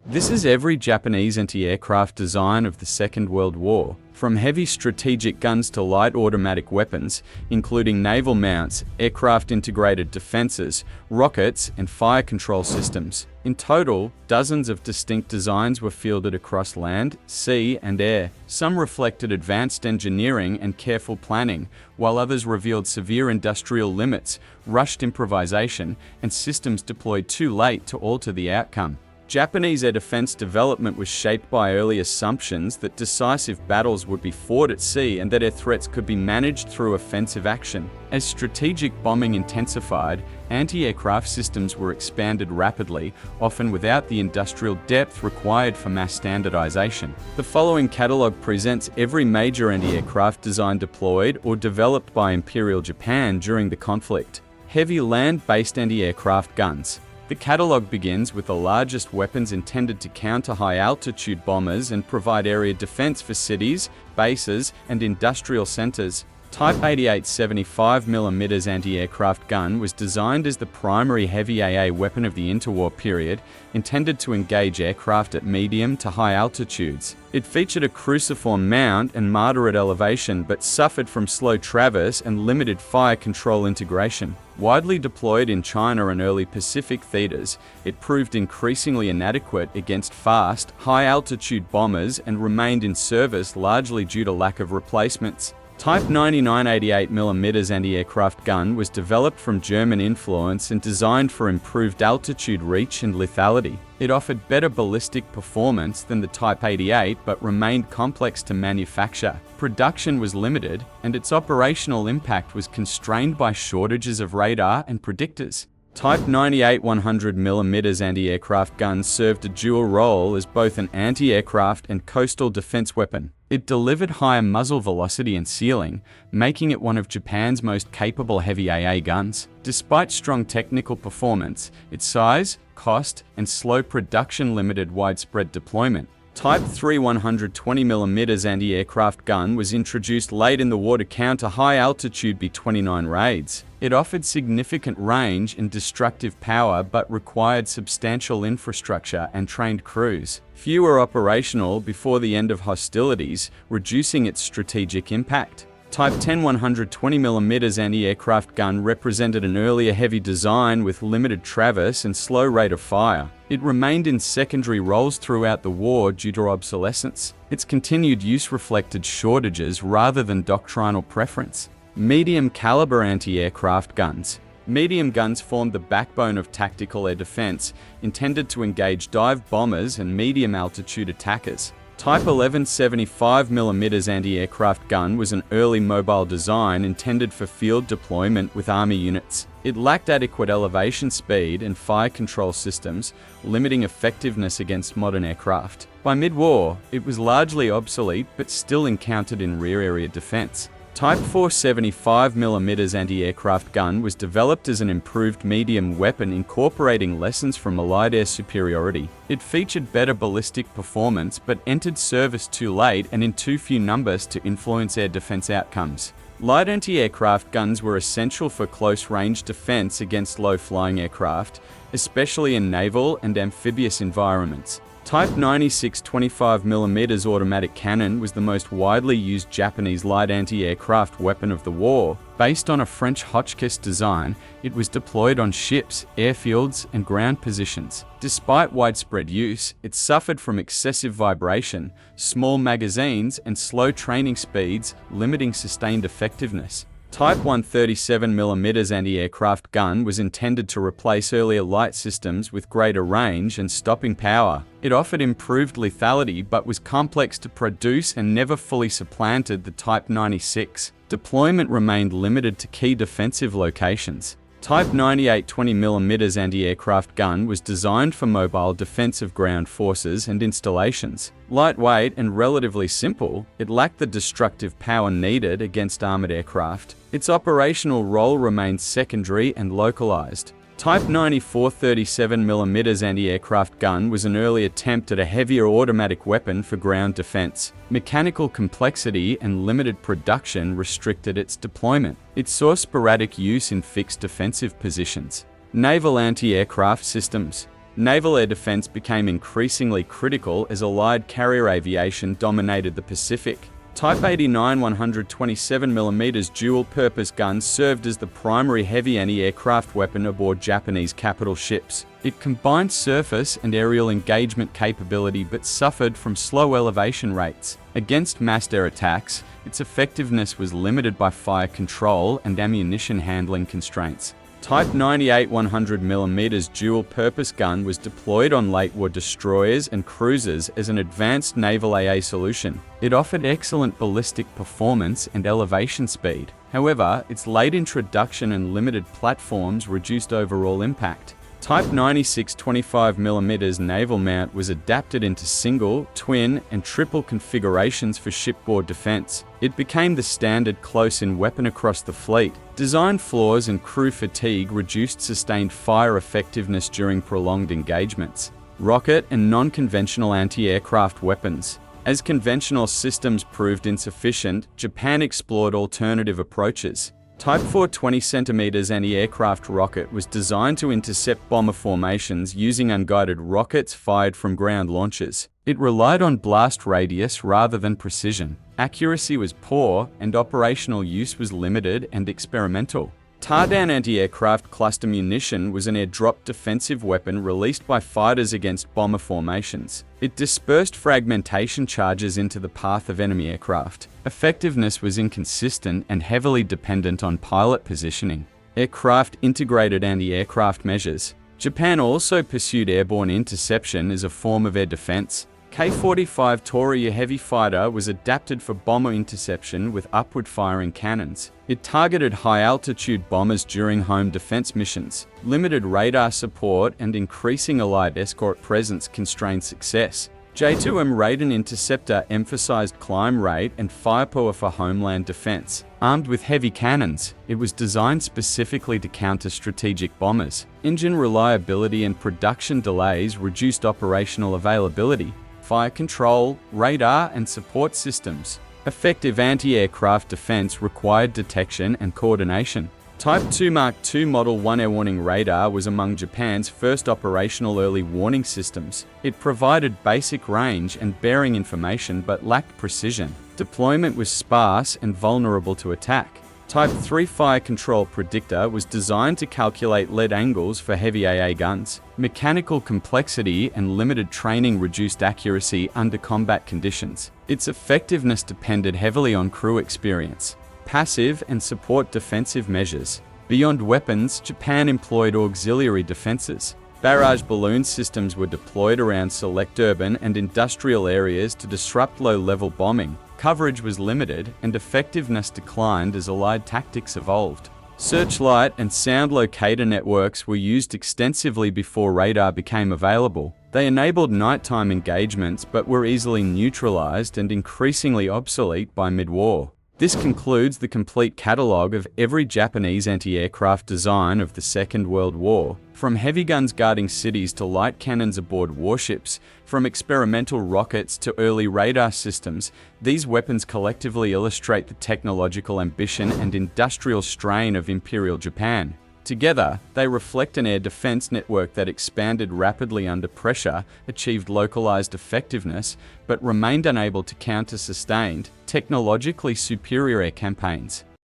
This is every Japanese anti-aircraft design of the Second World War, from heavy strategic guns to light automatic weapons, including naval mounts, aircraft-integrated defenses, rockets, and fire control systems. In total, dozens of distinct designs were fielded across land, sea, and air. Some reflected advanced engineering and careful planning, while others revealed severe industrial limits, rushed improvisation, and systems deployed too late to alter the outcome. Japanese air defense development was shaped by early assumptions that decisive battles would be fought at sea and that air threats could be managed through offensive action. As strategic bombing intensified, anti-aircraft systems were expanded rapidly, often without the industrial depth required for mass standardization. The following catalogue presents every major anti-aircraft design deployed or developed by Imperial Japan during the conflict. Heavy land-based anti-aircraft guns. The catalogue begins with the largest weapons intended to counter high-altitude bombers and provide area defense for cities, bases, and industrial centers. Type 88 75mm anti-aircraft gun was designed as the primary heavy AA weapon of the interwar period, intended to engage aircraft at medium to high altitudes. It featured a cruciform mount and moderate elevation, but suffered from slow traverse and limited fire control integration. Widely deployed in China and early Pacific theaters, it proved increasingly inadequate against fast, high-altitude bombers and remained in service largely due to lack of replacements. Type 99 88mm anti-aircraft gun was developed from German influence and designed for improved altitude reach and lethality. It offered better ballistic performance than the Type 88 but remained complex to manufacture. Production was limited, and its operational impact was constrained by shortages of radar and predictors. Type 98 100mm anti-aircraft gun served a dual role as both an anti-aircraft and coastal defense weapon. It delivered higher muzzle velocity and ceiling, making it one of Japan's most capable heavy AA guns. Despite strong technical performance, its size, cost, and slow production limited widespread deployment. Type 3 120mm anti-aircraft gun was introduced late in the war to counter high-altitude B-29 raids. It offered significant range and destructive power but required substantial infrastructure and trained crews. Few were operational before the end of hostilities, reducing its strategic impact. Type 10 120mm anti-aircraft gun represented an earlier heavy design with limited traverse and slow rate of fire. It remained in secondary roles throughout the war due to obsolescence. Its continued use reflected shortages rather than doctrinal preference. Medium caliber anti-aircraft guns. Medium guns formed the backbone of tactical air defense, intended to engage dive bombers and medium-altitude attackers. Type 11 75mm anti-aircraft gun was an early mobile design intended for field deployment with Army units. It lacked adequate elevation speed and fire control systems, limiting effectiveness against modern aircraft. By mid-war, it was largely obsolete but still encountered in rear area defense. Type 4 75mm anti-aircraft gun was developed as an improved medium weapon incorporating lessons from Allied air superiority. It featured better ballistic performance but entered service too late and in too few numbers to influence air defense outcomes. Light anti-aircraft guns were essential for close-range defense against low-flying aircraft, especially in naval and amphibious environments. Type 96 25mm automatic cannon was the most widely used Japanese light anti-aircraft weapon of the war. Based on a French Hotchkiss design, it was deployed on ships, airfields, and ground positions. Despite widespread use, it suffered from excessive vibration, small magazines, and slow training speeds, limiting sustained effectiveness. Type 137mm anti-aircraft gun was intended to replace earlier light systems with greater range and stopping power. It offered improved lethality but was complex to produce and never fully supplanted the Type 96. Deployment remained limited to key defensive locations. Type 98 20mm anti-aircraft gun was designed for mobile defense of ground forces and installations. Lightweight and relatively simple, it lacked the destructive power needed against armored aircraft. Its operational role remained secondary and localized. Type 94 37mm anti-aircraft gun was an early attempt at a heavier automatic weapon for ground defense. Mechanical complexity and limited production restricted its deployment. It saw sporadic use in fixed defensive positions. Naval anti-aircraft systems. naval air defense became increasingly critical as Allied carrier aviation dominated the Pacific. Type 89 127mm dual-purpose guns served as the primary heavy anti-aircraft weapon aboard Japanese capital ships. It combined surface and aerial engagement capability but suffered from slow elevation rates. Against massed air attacks, its effectiveness was limited by fire control and ammunition handling constraints. Type 98 100mm dual-purpose gun was deployed on late-war destroyers and cruisers as an advanced naval AA solution. It offered excellent ballistic performance and elevation speed. However, its late introduction and limited platforms reduced overall impact. Type 96 25mm naval mount was adapted into single, twin, and triple configurations for shipboard defense. It became the standard close-in weapon across the fleet. Design flaws and crew fatigue reduced sustained fire effectiveness during prolonged engagements. Rocket and non-conventional anti-aircraft weapons. As conventional systems proved insufficient, Japan explored alternative approaches. Type 4 20cm anti-aircraft rocket was designed to intercept bomber formations using unguided rockets fired from ground launches. It relied on blast radius rather than precision. Accuracy was poor, and operational use was limited and experimental. Tardan anti-aircraft cluster munition was an airdrop defensive weapon released by fighters against bomber formations. It dispersed fragmentation charges into the path of enemy aircraft. Effectiveness was inconsistent and heavily dependent on pilot positioning. Aircraft integrated anti-aircraft measures. Japan also pursued airborne interception as a form of air defense. K-45 Torii heavy fighter was adapted for bomber interception with upward-firing cannons. It targeted high-altitude bombers during home defense missions. Limited radar support and increasing Allied escort presence constrained success. J-2M Raiden Interceptor emphasized climb rate and firepower for homeland defense. Armed with heavy cannons, it was designed specifically to counter strategic bombers. Engine reliability and production delays reduced operational availability. Fire control, radar, and support systems. Effective anti-aircraft defense required detection and coordination. Type 2 Mark II Model 1 air warning radar was among Japan's first operational early warning systems. It provided basic range and bearing information but lacked precision. Deployment was sparse and vulnerable to attack. Type 3 Fire Control Predictor was designed to calculate lead angles for heavy AA guns. Mechanical complexity and limited training reduced accuracy under combat conditions. Its effectiveness depended heavily on crew experience. Passive and support defensive measures. Beyond weapons, Japan employed auxiliary defenses. Barrage balloon systems were deployed around select urban and industrial areas to disrupt low-level bombing. Coverage was limited, and effectiveness declined as Allied tactics evolved. Searchlight and sound locator networks were used extensively before radar became available. They enabled nighttime engagements but were easily neutralized and increasingly obsolete by mid-war. This concludes the complete catalogue of every Japanese anti-aircraft design of the Second World War, from heavy guns guarding cities to light cannons aboard warships, from experimental rockets to early radar systems. These weapons collectively illustrate the technological ambition and industrial strain of Imperial Japan. Together, they reflect an air defense network that expanded rapidly under pressure, achieved localized effectiveness, but remained unable to counter sustained, technologically superior air campaigns.